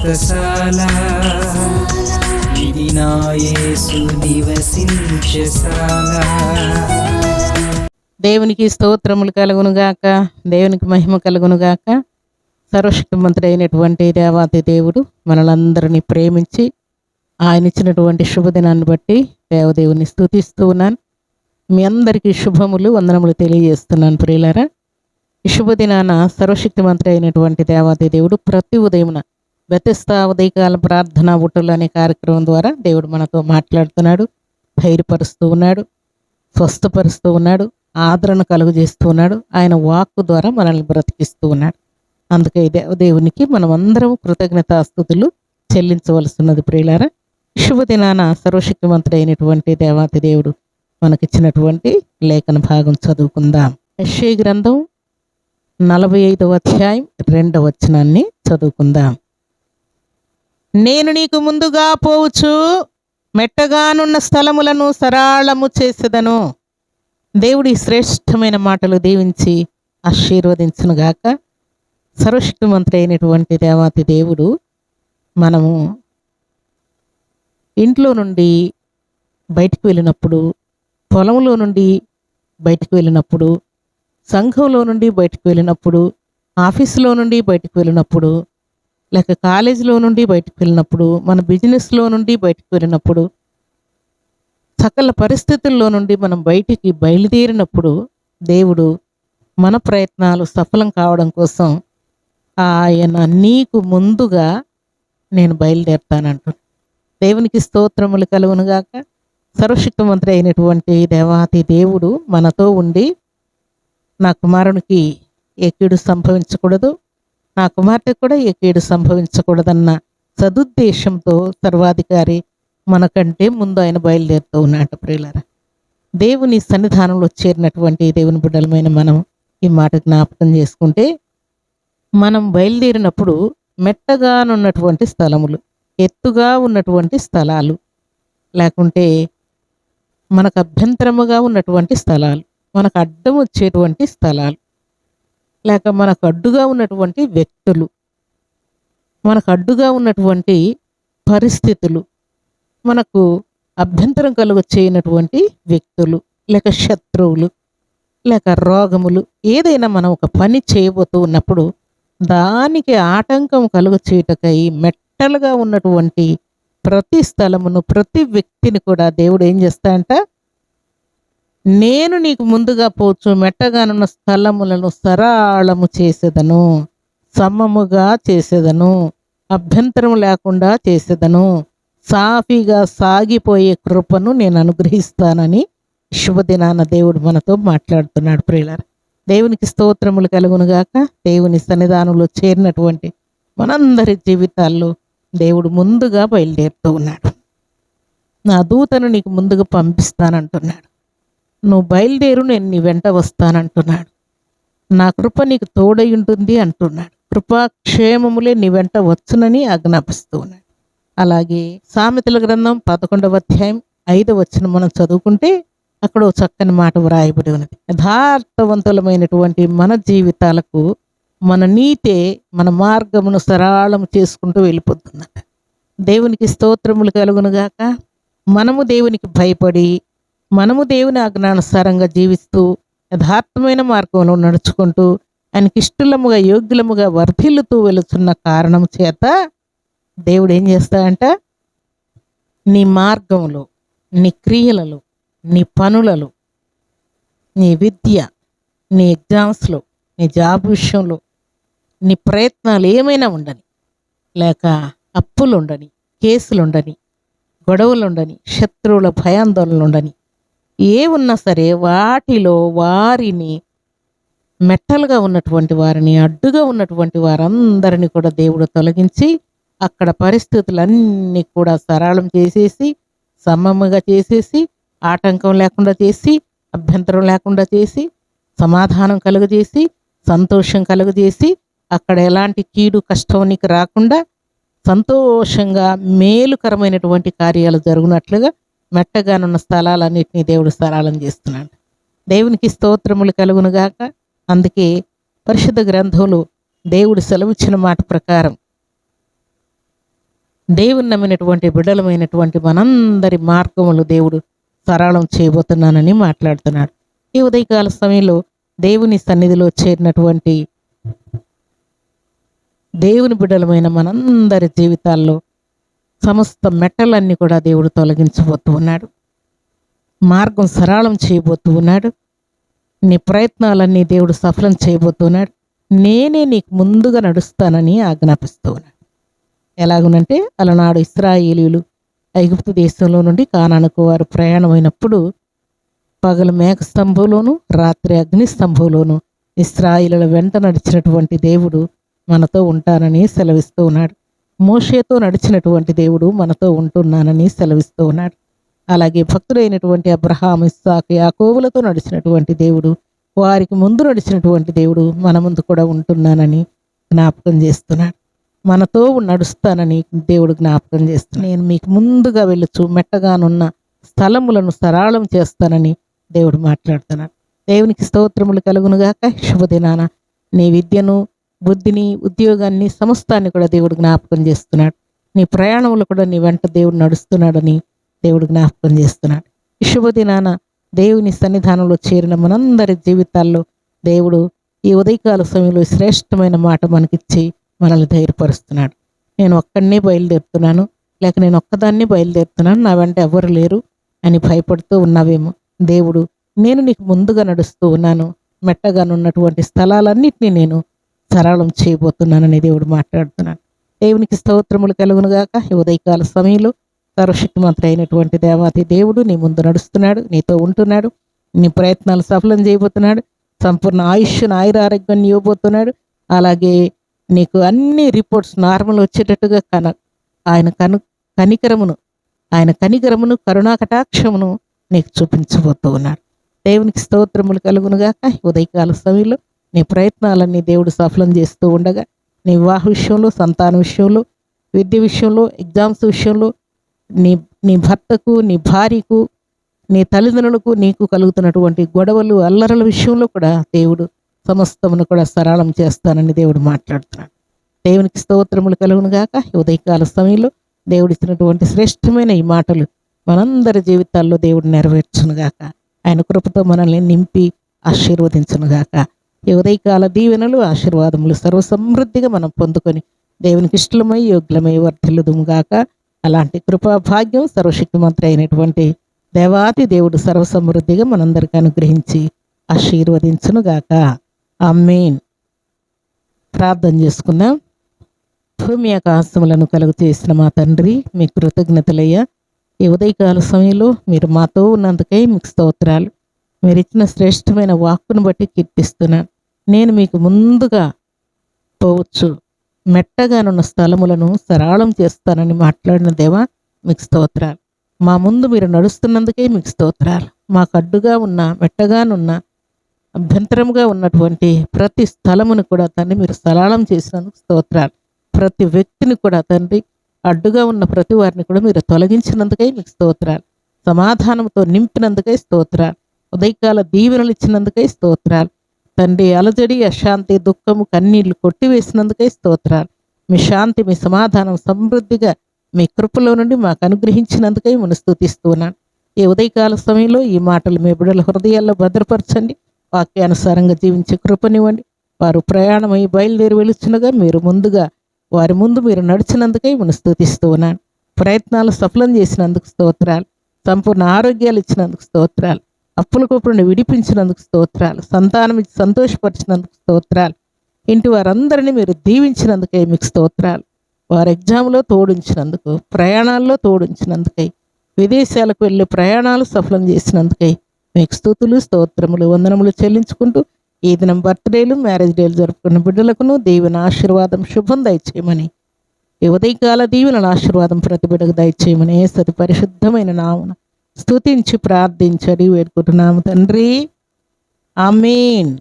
వ్రతశాల ఇది నా యేసు నివసించశాల. దేవునికి స్తోత్రములు కలుగునుగాక, దేవునికి మహిమ కలుగునుగాక. సర్వశక్తిమంతుడు అయినటువంటి దేవాతి దేవుడు మనలందరినీ ప్రేమించి ఆయన ఇచ్చినటువంటి శుభదినాన్ని బట్టి దేవదేవుని స్తుతిస్తూ ఉన్నాను. మీ అందరికీ శుభములు వందనములు తెలియజేస్తున్నాను ప్రియులారా. ఈ శుభదినాన సర్వశక్తిమంతుడు అయినటువంటి దేవాతి దేవుడు ప్రతి ఉదయమున బెతెస్దా ఉదయకాల ప్రార్థనా బుట్టలు అనే కార్యక్రమం ద్వారా దేవుడు మనతో మాట్లాడుతున్నాడు, ధైర్యపరుస్తూ ఉన్నాడు, స్వస్థపరుస్తూ ఉన్నాడు, ఆదరణ కలుగజేస్తూ ఉన్నాడు. ఆయన వాక్కు ద్వారా మనల్ని బ్రతికిస్తూ ఉన్నాడు. అందుకే దేవునికి మనం అందరం కృతజ్ఞతాస్తుతులు చెల్లించవలసినది ప్రియులారా. శుభదినాన సర్వశక్తిమంతుడైనటువంటి దేవాతి దేవుడు మనకిచ్చినటువంటి లేఖన భాగం చదువుకుందాం. యెషయా గ్రంథం 45వ అధ్యాయం 2వ వచనాన్ని చదువుకుందాం. నేను నీకు ముందుగా పోవచ్చు మెట్టగానున్న స్థలములను సరళము చేసేదను. దేవుడి శ్రేష్టమైన మాటలు దీవించి ఆశీర్వదించునుగాక. సర్వశక్తిమంతుడైనటువంటి దేవాతి దేవుడు మనము ఇంట్లో నుండి బయటికి వెళ్ళినప్పుడు, పొలంలో నుండి బయటికి వెళ్ళినప్పుడు, సంఘంలో నుండి బయటికి వెళ్ళినప్పుడు, ఆఫీసులో నుండి బయటికి వెళ్ళినప్పుడు, లేక కాలేజీలో నుండి బయటికి వెళ్ళినప్పుడు, మన బిజినెస్లో నుండి బయటికి వెళ్ళినప్పుడు, సకల పరిస్థితుల్లో నుండి మనం బయటికి బయలుదేరినప్పుడు దేవుడు మన ప్రయత్నాలు సఫలం కావడం కోసం ఆయన నీకు ముందుగా నేను బయలుదేరుతానంటు. దేవునికి స్తోత్రములు కలుగునుగాక. సర్వశక్తిమంతుడు అయినటువంటి దేవాతి దేవుడు మనతో ఉండి నా కుమారునికి ఏ కీడు సంభవించకూడదు, నా కుమార్తె కూడా ఏ కీడు సంభవించకూడదన్న సదుద్దేశంతో సర్వాధికారి మనకంటే ముందు ఆయన బయలుదేరుతూ ఉన్నాడు ప్రియులారా. దేవుని సన్నిధానంలో చేరినటువంటి దేవుని బిడ్డలమైన మనం ఈ మాట జ్ఞాపకం చేసుకుంటే, మనం బయలుదేరినప్పుడు మెట్టగానున్నటువంటి స్థలములు, ఎత్తుగా ఉన్నటువంటి స్థలాలు, లేకుంటే మనకు అభ్యంతరముగా ఉన్నటువంటి స్థలాలు, మనకు అడ్డం వచ్చేటువంటి స్థలాలు, లేక మనకు అడ్డుగా ఉన్నటువంటి వ్యక్తులు, మనకు అడ్డుగా ఉన్నటువంటి పరిస్థితులు, మనకు అభ్యంతరం కలుగచేయనటువంటి వ్యక్తులు, లేక శత్రువులు, లేక రోగములు, ఏదైనా మనం ఒక పని చేయబోతూ ఉన్నప్పుడు దానికి ఆటంకం కలుగచేయటకై మెట్టలుగా ఉన్నటువంటి ప్రతి స్థలమును, ప్రతి వ్యక్తిని కూడా దేవుడు ఏం చేస్తాడంట, నేను నీకు ముందుగా పోవచ్చు మెట్టగానున్న స్థలములను సరళము చేసేదను, సమముగా చేసేదను, అభ్యంతరం లేకుండా చేసేదను, సాఫీగా సాగిపోయే కృపను నేను అనుగ్రహిస్తానని శుభదినాన దేవుడు మనతో మాట్లాడుతున్నాడు ప్రియులారా. దేవునికి స్తోత్రములు కలుగునుగాక. దేవుని సన్నిధానంలో చేరినటువంటి మనందరి జీవితాల్లో దేవుడు ముందుగా బయలుదేరుతూ ఉన్నాడు. నా దూతను నీకు ముందుగా పంపిస్తానంటున్నాడు. నువ్వు బయలుదేరు, నేను నీ వెంట వస్తానంటున్నాడు. నా కృప నీకు తోడై ఉంటుంది అంటున్నాడు. కృపాక్షేమములే నీ వెంట వచ్చునని ఆజ్ఞాపిస్తూ ఉన్నాడు. అలాగే సామెతల గ్రంథం 11వ అధ్యాయం 5వ వచనం మనం చదువుకుంటే అక్కడ ఒక చక్కని మాట వ్రాయబడి ఉన్నది. యథార్థవంతులమైనటువంటి మన జీవితాలకు మన నీతే మన మార్గమును సరళం చేసుకుంటూ వెళ్ళిపోతుందట. దేవునికి స్తోత్రములు కలుగునుగాక. మనము దేవునికి భయపడి, మనము దేవుని ఆజ్ఞానుసారంగా జీవిస్తూ యథార్థమైన మార్గంలో నడుచుకుంటూ ఆయనకి ఇష్టలముగా యోగ్యులముగా వర్ధిల్లుతూ వెళుతున్న కారణం చేత దేవుడు ఏం చేస్తాడంట, నీ మార్గంలో, నీ క్రియలలో, నీ పనులలో, నీ విద్య, నీ ఎగ్జామ్స్లో, నీ జాబ్ విషయంలో, నీ ప్రయత్నాలు ఏమైనా ఉండని, లేక అప్పులు ఉండని, కేసులు ఉండని, గొడవలు ఉండని, శత్రువుల భయాందోళనలు ఉండని, ఏ ఉన్నా సరే వాటిలో వారిని మెట్టలుగా ఉన్నటువంటి వారిని, అడ్డుగా ఉన్నటువంటి వారందరినీ కూడా దేవుడు తొలగించి అక్కడ పరిస్థితులన్నీ కూడా సరళం చేసేసి, సమముగా చేసేసి, ఆటంకం లేకుండా చేసి, అభ్యంతరం లేకుండా చేసి, సమాధానం కలుగజేసి, సంతోషం కలుగజేసి, అక్కడ ఎలాంటి కీడు కష్టం నీకు రాకుండా సంతోషంగా మేలుకరమైనటువంటి కార్యాలు జరుగునట్లుగా మెట్టగానున్న స్థలాలన్నింటినీ దేవుడు సరళం చేస్తున్నాడు. దేవునికి స్తోత్రములు కలుగునుగాక. అందుకే పరిశుద్ధ గ్రంథంలో దేవుడు సెలవిచ్చిన మాట ప్రకారం దేవుని నమ్మినటువంటి బిడ్డలమైనటువంటి మనందరి మార్గములు దేవుడు సరళం చేయబోతున్నానని మాట్లాడుతున్నాడు. ఈ ఉదయకాల సమయంలో దేవుని సన్నిధిలో చేరినటువంటి దేవుని బిడ్డలమైన మనందరి జీవితాల్లో సమస్త మెట్టలన్నీ కూడా దేవుడు తొలగించబోతూ ఉన్నాడు. మార్గం సరళం చేయబోతూ ఉన్నాడు. నీ ప్రయత్నాలన్నీ దేవుడు సఫలం చేయబోతున్నాడు. నేనే నీకు ముందుగా నడుస్తానని ఆజ్ఞాపిస్తూ ఉన్నాడు. ఎలాగునంటే అలనాడు ఇశ్రాయేలీయులు ఐగుప్తు దేశంలో నుండి కానానుకు వారు ప్రయాణమైనప్పుడు పగలు మేఘస్తంభంలోను రాత్రి అగ్నిస్తంభంలోను ఇశ్రాయేలుల వెంట నడిచినటువంటి దేవుడు మనతో ఉంటానని సెలవిస్తూ ఉన్నాడు. మోషేతో నడిచినటువంటి దేవుడు మనతో ఉంటున్నానని సెలవిస్తూ ఉన్నాడు. అలాగే భక్తుడైనటువంటి అబ్రహాం, ఇస్సాకు, యాకోబులతో నడిచినటువంటి దేవుడు, వారికి ముందు నడిచినటువంటి దేవుడు మన ముందు కూడా ఉంటున్నానని జ్ఞాపకం చేస్తున్నాడు. మనతో నడుస్తానని దేవుడు జ్ఞాపకం చేస్తున్నాడు. నేను మీకు ముందుగా వెళ్ళుచు మెట్టగానున్న స్థలములను సరళం చేస్తానని దేవుడు మాట్లాడుతున్నాడు. దేవునికి స్తోత్రములు కలుగునుగాక. శుభదినాన నీ విద్యను, బుద్ధిని, ఉద్యోగాన్ని, సమస్తాన్ని కూడా దేవుడు జ్ఞాపకం చేస్తున్నాడు. నీ ప్రయాణంలో కూడా నీ వెంట దేవుడు నడుస్తున్నాడని దేవుడు జ్ఞాపకం చేస్తున్నాడు. ఈ శుభదినాన దేవుని సన్నిధానంలో చేరిన మనందరి జీవితాల్లో దేవుడు ఈ ఉదయకాల సమయంలో శ్రేష్టమైన మాట మనకిచ్చి మనల్ని ధైర్యపరుస్తున్నాడు. నేను ఒక్కడినే బయలుదేరుతున్నాను, లేక నేను ఒక్కదాన్ని బయలుదేరుతున్నాను, నా వెంట ఎవరు లేరు అని భయపడుతూ ఉన్నావేమో. దేవుడు నేను నీకు ముందుగా నడుస్తూ ఉన్నాను, మెట్టగానున్నటువంటి స్థలాలన్నింటినీ నేను సరళం చేయబోతున్నానని దేవుడు మాట్లాడుతున్నాడు. దేవునికి స్తోత్రములు కలుగునుగాక. ఈ ఉదయకాల సమయంలో సర్వశక్తిమంతుడు అయినటువంటి దేవాతి దేవుడు నీ ముందు నడుస్తున్నాడు, నీతో ఉంటున్నాడు. నీ ప్రయత్నాలు సఫలం చేయబోతున్నాడు. సంపూర్ణ ఆయుష్ను, ఆయురారోగ్యాన్ని ఇవ్వబోతున్నాడు. అలాగే నీకు అన్ని రిపోర్ట్స్ నార్మల్ వచ్చేటట్టుగా ఆయన కనికరమును కరుణా కటాక్షమును నీకు చూపించబోతూ ఉన్నాడు. దేవునికి స్తోత్రములు కలుగునుగాక. ఉదయకాల సమయంలో నీ ప్రయత్నాలన్నీ దేవుడు సఫలం చేస్తూ ఉండగా నీ వివాహ విషయంలో, సంతాన విషయంలో, విద్య విషయంలో, ఎగ్జామ్స్ విషయంలో, నీ భర్తకు, నీ భార్యకు, నీ తల్లిదండ్రులకు నీకు కలుగుతున్నటువంటి గొడవలు, అల్లరల విషయంలో కూడా దేవుడు సమస్తమును కూడా సరళం చేస్తానని దేవుడు మాట్లాడుతున్నాడు. దేవునికి స్తోత్రములు కలుగునుగాక. ఉదయకాల సమయంలో దేవుడు ఇచ్చినటువంటి శ్రేష్టమైన ఈ మాటలు మనందరి జీవితాల్లో దేవుడు నెరవేర్చునుగాక. ఆయన కృపతో మనల్ని నింపి ఆశీర్వదించునుగాక. ఈ ఉదయకాల దీవెనలు, ఆశీర్వాదములు సర్వసమృద్ధిగా మనం పొందుకొని దేవునికి ఇష్టమై యోగ్యమై వర్ధిల్లుదుముగాక. అలాంటి కృపా భాగ్యం సర్వశక్తిమంతుడు అయినటువంటి దేవాతి దేవుడు సర్వసమృద్ధిగా మనందరికీ అనుగ్రహించి ఆశీర్వదించునుగాక. ఆమేన్. ప్రార్థన చేసుకుందాం. భూమి ఆకాశములను కలుగు చేసిన మా తండ్రి, మీ కృతజ్ఞతలయ్యా. ఈ ఉదయకాల సమయంలో మీరు మాతో ఉన్నందుకై మీకు స్తోత్రాలు. మీరు ఇచ్చిన శ్రేష్టమైన వాక్కును బట్టి కీర్తిస్తున్నాను. నేను మీకు ముందుగా పోవచ్చు, మెట్టగానున్న స్థలములను సరళం చేస్తానని మాట్లాడిన దేవా మీకు స్తోత్రాలు. మా ముందు మీరు నడుస్తున్నందుకే మీకు స్తోత్రాలు. మాకు అడ్డుగా ఉన్న, మెట్టగానున్న, అభ్యంతరముగా ఉన్నటువంటి ప్రతి స్థలమును కూడా తండ్రి మీరు సరళం చేసినందుకు స్తోత్రాలు. ప్రతి వ్యక్తిని కూడా తండ్రి అడ్డుగా ఉన్న ప్రతి వారిని కూడా మీరు తొలగించినందుకై మీకు స్తోత్రాలు. సమాధానంతో నింపినందుకై స్తోత్రాలు. ఉదయకాల దీవెనలు ఇచ్చినందుకై స్తోత్రాలు. తండ్రి అలజడి, అశాంతి, దుఃఖము, కన్నీళ్లు కొట్టివేసినందుకై స్తోత్రాలు. మీ శాంతి, మీ సమాధానం సమృద్ధిగా మీ కృపలో నుండి మాకు అనుగ్రహించినందుకై మనం స్తుతిస్తున్నాను. ఈ ఉదయకాల సమయంలో ఈ మాటలు మీ బిడ్డల హృదయాల్లో భద్రపరచండి. వాక్యానుసారంగా జీవించే కృపనివ్వండి. వారు ప్రయాణమై బయలుదేరి వెళుచునగా వారి ముందు మీరు నడిచినందుకై మనం స్తుతిస్తూ ఉన్నాను. ప్రయత్నాలు సఫలం చేసినందుకు స్తోత్రాలు. సంపూర్ణ ఆరోగ్యాలు ఇచ్చినందుకు స్తోత్రాలు. అప్పుల కూపులను విడిపించినందుకు స్తోత్రాలు. సంతానం ఇచ్చి సంతోషపరిచినందుకు స్తోత్రాలు. ఇంటి వారందరినీ మీరు దీవించినందుకై మీకు స్తోత్రాలు. వారి ఎగ్జామ్లో తోడించినందుకు, ప్రయాణాల్లో తోడించినందుకై, విదేశాలకు వెళ్ళే ప్రయాణాలు సఫలం చేసినందుకై మీకు స్తుతులు, స్తోత్రములు, వందనములు చెల్లించుకుంటూ ఈ దినం బర్త్డేలు, మ్యారేజ్ డేలు జరుపుకున్న బిడ్డలకును దీవెన, ఆశీర్వాదం, శుభం దయచేయమని, ఈ ఉదయకాల దీవెన ఆశీర్వాదం ప్రతి బిడ్డకు దయచేయమని యేసు పరిశుద్ధమైన నామమున స్తుతించి ప్రార్థించడి వేడుకుంటున్నాము తండ్రి. ఆమేన్.